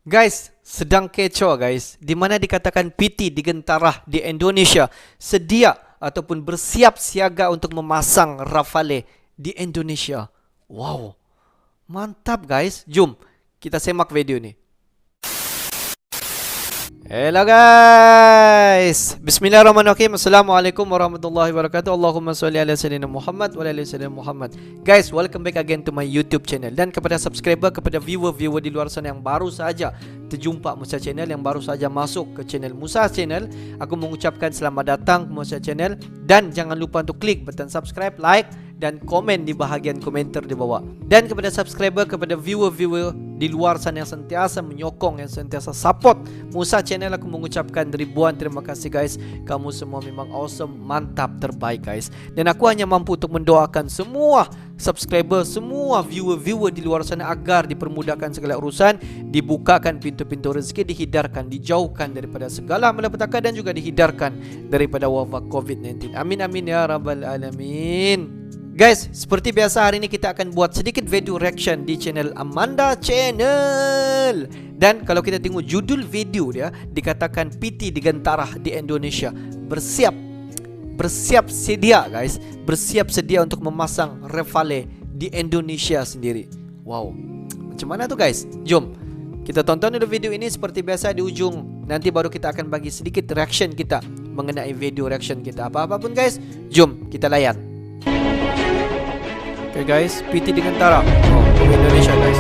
Guys, sedang kecoh guys, di mana dikatakan PT Digantara di Indonesia sedia ataupun bersiap siaga untuk memasang Rafale di Indonesia. Wow, mantap guys. Jom kita semak video ni. Hello guys, Bismillahirrahmanirrahim. Assalamualaikum warahmatullahi wabarakatuh. Allahumma salli ala sayyidina Muhammad wa ala ali sayyidina Muhammad. Guys, welcome back again to my YouTube channel. Dan kepada subscriber, kepada viewer-viewer di luar sana yang baru saja terjumpa Musa Channel, yang baru saja masuk ke channel Musa Channel, aku mengucapkan selamat datang ke Musa Channel. Dan jangan lupa untuk klik button subscribe, like dan komen di bahagian komentar di bawah. Dan kepada subscriber, kepada viewer-viewer di luar sana yang sentiasa menyokong, yang sentiasa support Musa Channel, aku mengucapkan ribuan terima kasih guys. Kamu semua memang awesome, mantap, terbaik guys. Dan aku hanya mampu untuk mendoakan semua subscriber, semua viewer-viewer di luar sana agar dipermudahkan segala urusan, dibukakan pintu-pintu rezeki, dihindarkan, dijauhkan daripada segala malapetaka dan juga dihindarkan daripada wabak COVID-19. Amin amin ya rabbal alamin. Guys, seperti biasa hari ini kita akan buat sedikit video reaction di channel Amanda Channel. Dan kalau kita tengok judul video dia, dikatakan PT Digantara di Indonesia bersiap sedia guys, bersiap sedia untuk memasang Rafale di Indonesia sendiri. Wow, macam mana tuh guys? Jom kita tonton dulu video ini. Seperti biasa di ujung nanti baru kita akan bagi sedikit reaction kita mengenai video reaction kita. Apa-apapun guys, jom kita layan. Oke guys, PT Digantara Indonesia guys.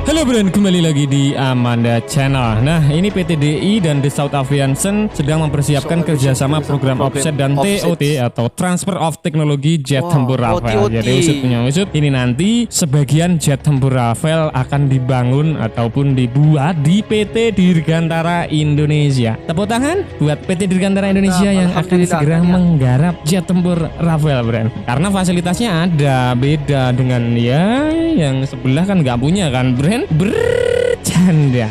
Halo Bren, kembali lagi di Amanda Channel. Nah, ini PT DI dan The South Aviation sedang mempersiapkan kerjasama program offset dan TOT atau Transfer of Technology Jet Tempur Rafale. Jadi usut punya usut, ini nanti sebagian jet tempur Rafale akan dibangun ataupun dibuat di PT Dirgantara Indonesia. Tepuk tangan buat PT Dirgantara Indonesia yang akan segera menggarap jet tempur Rafale, Bren. Karena fasilitasnya ada, beda dengan ya yang sebelah kan nggak punya kan, Bren. Bercanda.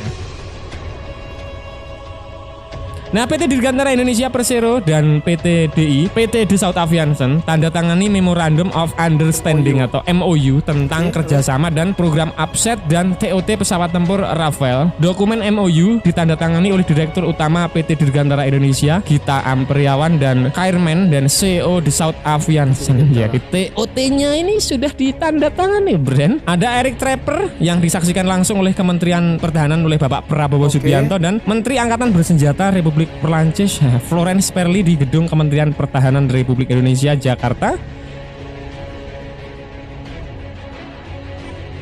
Nah, PT Dirgantara Indonesia Persero dan PT DI, PT The South Aviation tanda tangani Memorandum of Understanding atau MOU tentang kerjasama dan program offset dan TOT pesawat tempur Rafale. Dokumen MOU ditandatangani oleh Direktur Utama PT Dirgantara Indonesia, Gita Ampriawan, dan Chairman dan CEO The South Aviation. Jadi TOT-nya ini sudah ditandatangani, Bren. Ada Eric Trapper yang disaksikan langsung oleh Kementerian Pertahanan oleh Bapak Prabowo Subianto dan Menteri Angkatan Bersenjata Republik Perancis Florence Parly di Gedung Kementerian Pertahanan Republik Indonesia, Jakarta.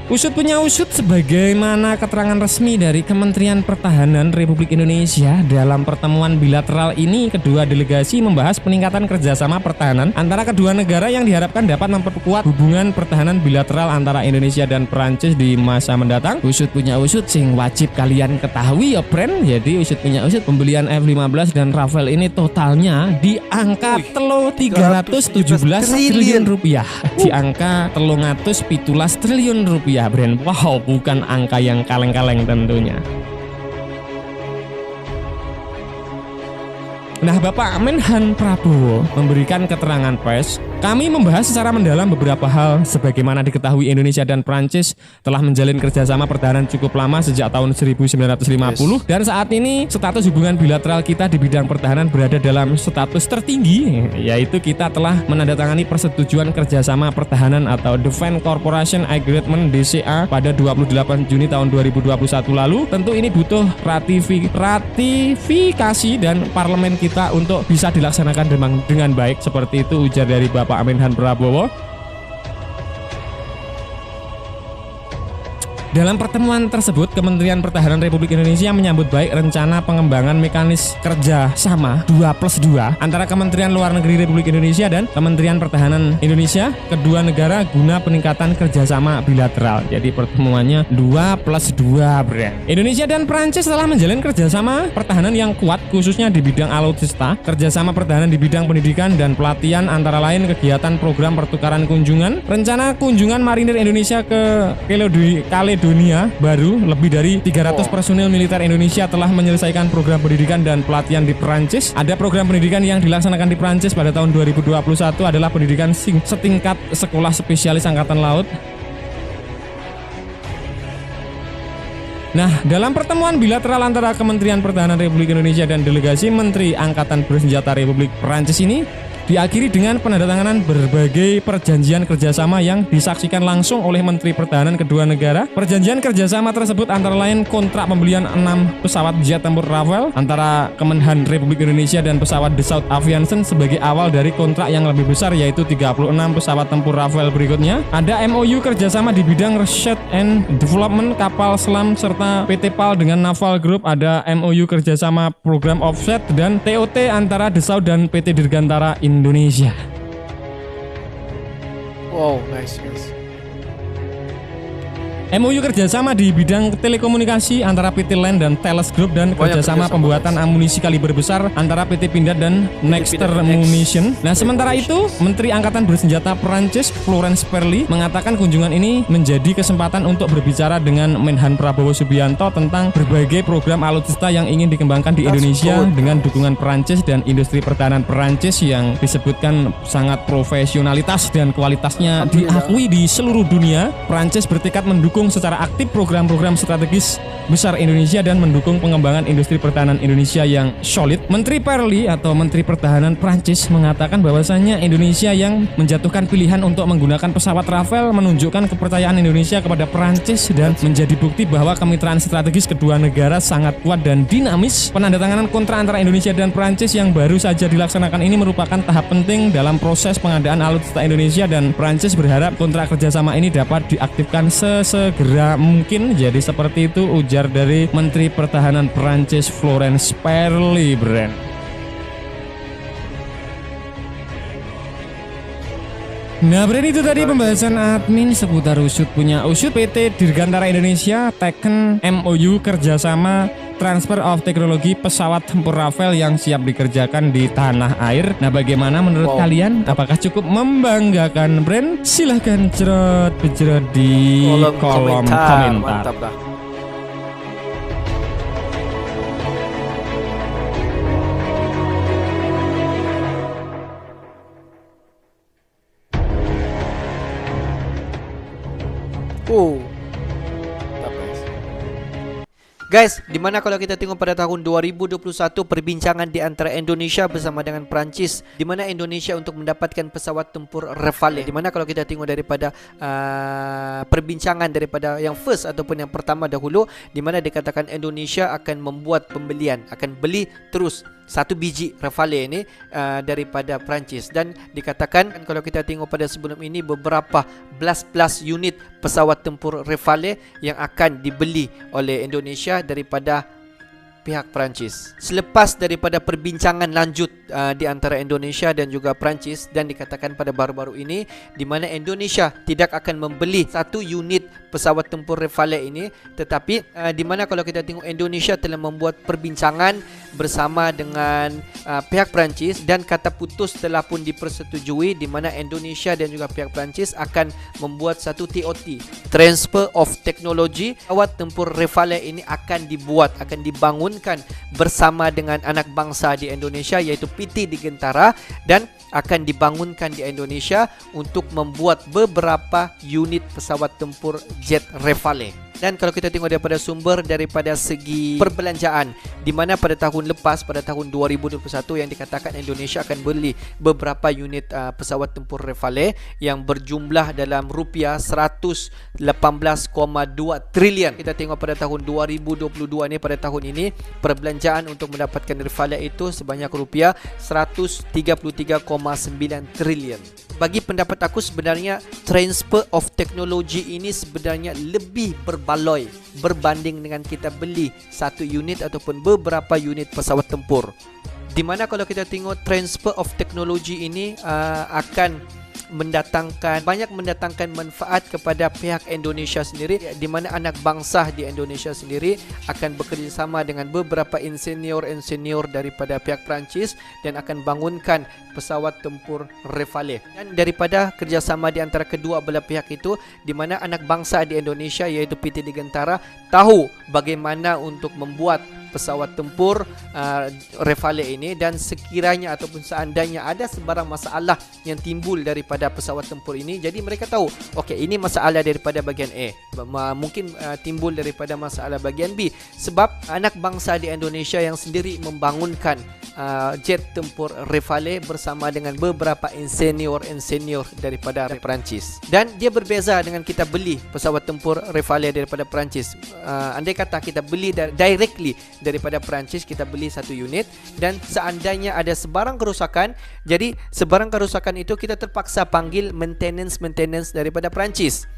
Usut punya usut, sebagaimana keterangan resmi dari Kementerian Pertahanan Republik Indonesia, dalam pertemuan bilateral ini kedua delegasi membahas peningkatan kerjasama pertahanan antara kedua negara yang diharapkan dapat memperkuat hubungan pertahanan bilateral antara Indonesia dan Perancis di masa mendatang. Usut punya usut sing wajib kalian ketahui ya Bren. Jadi usut punya usut, pembelian F-15 dan Rafale ini totalnya di angka 317 triliun rupiah. Di angka 317 triliun rupiah, Bren. Wow, bukan angka yang kaleng-kaleng tentunya. Nah, Bapak Menhan Prabowo memberikan keterangan pers. Kami membahas secara mendalam beberapa hal. Sebagaimana diketahui, Indonesia dan Prancis telah menjalin kerjasama pertahanan cukup lama sejak tahun 1950. Dan saat ini status hubungan bilateral kita di bidang pertahanan berada dalam status tertinggi, yaitu kita telah menandatangani persetujuan kerjasama pertahanan atau Defense Cooperation Agreement DCA pada 28 Juni tahun 2021 lalu. Tentu ini butuh ratifikasi dan parlemen kita untuk bisa dilaksanakan dengan baik. Seperti itu ujar dari Bapak Menhan Prabowo. Dalam pertemuan tersebut, Kementerian Pertahanan Republik Indonesia menyambut baik rencana pengembangan mekanis kerjasama 2+2 antara Kementerian Luar Negeri Republik Indonesia dan Kementerian Pertahanan Indonesia, kedua negara guna peningkatan kerjasama bilateral. Jadi pertemuannya 2+2, Bren. Indonesia dan Prancis telah menjalin kerjasama pertahanan yang kuat, khususnya di bidang alutsista, kerjasama pertahanan di bidang pendidikan dan pelatihan, antara lain kegiatan program pertukaran kunjungan, rencana kunjungan marinir Indonesia ke Kaledonia Baru. Lebih dari 300 personil militer Indonesia telah menyelesaikan program pendidikan dan pelatihan di Prancis. Ada program pendidikan yang dilaksanakan di Prancis pada tahun 2021 adalah pendidikan setingkat sekolah spesialis Angkatan Laut. Nah, dalam pertemuan bilateral antara Kementerian Pertahanan Republik Indonesia dan delegasi Menteri Angkatan Bersenjata Republik Perancis ini diakhiri dengan penandatanganan berbagai perjanjian kerjasama yang disaksikan langsung oleh Menteri Pertahanan kedua negara. Perjanjian kerjasama tersebut antara lain kontrak pembelian 6 pesawat jet tempur Rafale antara Kemenhan Republik Indonesia dan pesawat Dassault Aviation sebagai awal dari kontrak yang lebih besar, yaitu 36 pesawat tempur Rafale berikutnya. Ada MOU kerjasama di bidang research and development kapal selam serta PT PAL dengan Naval Group. Ada MOU kerjasama program offset dan TOT antara Dassault dan PT Dirgantara Indonesia. Wow, nice, nice. MOU kerjasama di bidang telekomunikasi antara PT LAN dan Thales Group dan kerjasama pembuatan amunisi kaliber besar antara PT Pindad dan Nexter Munition. Nah, sementara itu Menteri Angkatan Bersenjata Perancis Florence Parly mengatakan kunjungan ini menjadi kesempatan untuk berbicara dengan Menhan Prabowo Subianto tentang berbagai program alutsista yang ingin dikembangkan di Indonesia dengan dukungan Perancis dan industri pertahanan Perancis yang disebutkan sangat profesionalitas dan kualitasnya diakui di seluruh dunia. Perancis bertekad mendukung secara aktif program-program strategis besar Indonesia dan mendukung pengembangan industri pertahanan Indonesia yang solid. Menteri Parly atau Menteri Pertahanan Prancis mengatakan bahwasannya Indonesia yang menjatuhkan pilihan untuk menggunakan pesawat Rafale menunjukkan kepercayaan Indonesia kepada Prancis dan menjadi bukti bahwa kemitraan strategis kedua negara sangat kuat dan dinamis. Penandatanganan kontrak antara Indonesia dan Prancis yang baru saja dilaksanakan ini merupakan tahap penting dalam proses pengadaan alutsista Indonesia dan Prancis berharap kontrak kerjasama ini dapat diaktifkan segera mungkin. Jadi seperti itu ujar dari Menteri Pertahanan Prancis Florence Parly, Brand. Nah, Brand, itu tadi pembahasan admin seputar usut punya usut. PT Dirgantara Indonesia teken MOU kerjasama transfer of teknologi pesawat tempur Rafale yang siap dikerjakan di tanah air. Nah, bagaimana menurut kalian? Apakah cukup membanggakan, Brand? Silahkan cerot di kolom komentar. Mantap dah. Guys, dimana kalau kita tengok pada tahun 2021 perbincangan di antara Indonesia bersama dengan Perancis, di mana Indonesia untuk mendapatkan pesawat tempur Rafale. Dimana kalau kita tengok daripada perbincangan daripada yang first ataupun yang pertama dahulu, di mana dikatakan Indonesia akan membuat pembelian, akan beli terus 1 biji Rafale ini daripada Perancis. Dan dikatakan kalau kita tengok pada sebelum ini beberapa belas unit pesawat tempur Rafale yang akan dibeli oleh Indonesia daripada pihak Perancis. Selepas daripada perbincangan lanjut di antara Indonesia dan juga Perancis, dan dikatakan pada baru-baru ini di mana Indonesia tidak akan membeli 1 unit pesawat tempur Rafale ini, tetapi di mana kalau kita tengok Indonesia telah membuat perbincangan bersama dengan pihak Perancis dan kata putus telah pun dipersetujui, di mana Indonesia dan juga pihak Perancis akan membuat satu TOT, Transfer of Technology. Pesawat tempur Rafale ini akan dibuat, akan dibangunkan bersama dengan anak bangsa di Indonesia yaitu PT Dirgantara, dan akan dibangunkan di Indonesia untuk membuat beberapa unit pesawat tempur jet Rafale. Dan kalau kita tengok daripada sumber daripada segi perbelanjaan, di mana pada tahun lepas, pada tahun 2021 yang dikatakan Indonesia akan beli beberapa unit pesawat tempur Rafale yang berjumlah dalam rupiah 118,2 trilion. Kita tengok pada tahun 2022 ni, pada tahun ini perbelanjaan untuk mendapatkan Rafale itu sebanyak rupiah 133,9 trilion. Bagi pendapat aku sebenarnya transfer of technology ini sebenarnya lebih berbaloi berbanding dengan kita beli 1 unit ataupun beberapa unit pesawat tempur. Di mana kalau kita tengok transfer of technology ini akan banyak mendatangkan manfaat kepada pihak Indonesia sendiri, di mana anak bangsa di Indonesia sendiri akan bekerjasama dengan beberapa insinyur daripada pihak Perancis dan akan bangunkan pesawat tempur Rafale. Dan daripada kerjasama di antara kedua belah pihak itu, di mana anak bangsa di Indonesia iaitu PT Dirgantara tahu bagaimana untuk membuat pesawat tempur Rafale ini, dan sekiranya ataupun seandainya ada sebarang masalah yang timbul daripada pesawat tempur ini, jadi mereka tahu okey, ini masalah daripada bahagian A, mungkin timbul daripada masalah bahagian B, sebab anak bangsa di Indonesia yang sendiri membangunkan jet tempur Rafale bersama dengan beberapa insinyur daripada Perancis. Dan dia berbeza dengan kita beli pesawat tempur Rafale daripada Perancis. Andai kata kita beli directly daripada Perancis, kita beli satu unit, dan seandainya ada sebarang kerusakan, jadi sebarang kerusakan itu kita terpaksa panggil maintenance daripada Perancis.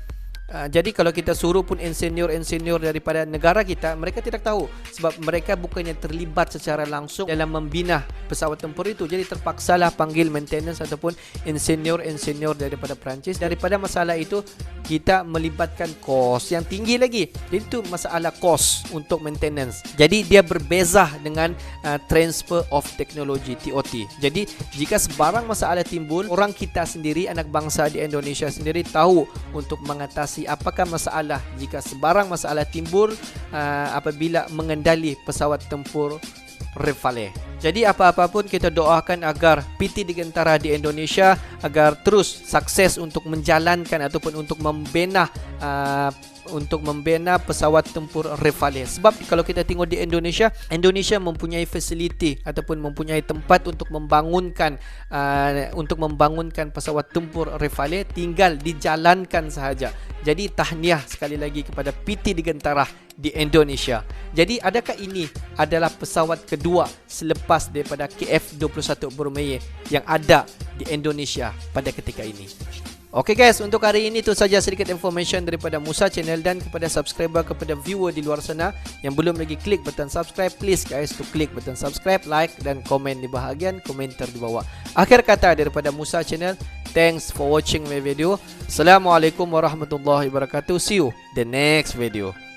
Jadi kalau kita suruh pun insinyur daripada negara kita, mereka tidak tahu sebab mereka bukannya terlibat secara langsung dalam membina pesawat tempur itu. Jadi terpaksalah panggil maintenance ataupun insinyur daripada Perancis. Daripada masalah itu kita melibatkan kos yang tinggi lagi. Jadi itu masalah kos untuk maintenance. Jadi dia berbeza dengan transfer of technology, TOT. Jadi jika sebarang masalah timbul, orang kita sendiri, anak bangsa di Indonesia sendiri tahu untuk mengatasi apakah masalah jika sebarang masalah timbul apabila mengendali pesawat tempur Rafale. Jadi apa-apa pun kita doakan agar PT Digantara di Indonesia agar terus sukses untuk menjalankan ataupun untuk membina pesawat tempur Rafale. Sebab kalau kita tengok di Indonesia mempunyai fasiliti ataupun mempunyai tempat untuk membangunkan pesawat tempur Rafale, tinggal dijalankan sahaja. Jadi tahniah sekali lagi kepada PT Digantara di Indonesia. Jadi adakah ini adalah pesawat kedua selepas daripada KF-21 Boromeye yang ada di Indonesia pada ketika ini? Oke guys, untuk hari ini itu saja sedikit information daripada Musa Channel, dan kepada subscriber, kepada viewer di luar sana yang belum lagi klik button subscribe, please guys to klik button subscribe, like dan komen di bahagian komentar di bawah. Akhir kata daripada Musa Channel, thanks for watching my video. Assalamualaikum warahmatullahi wabarakatuh. See you the next video.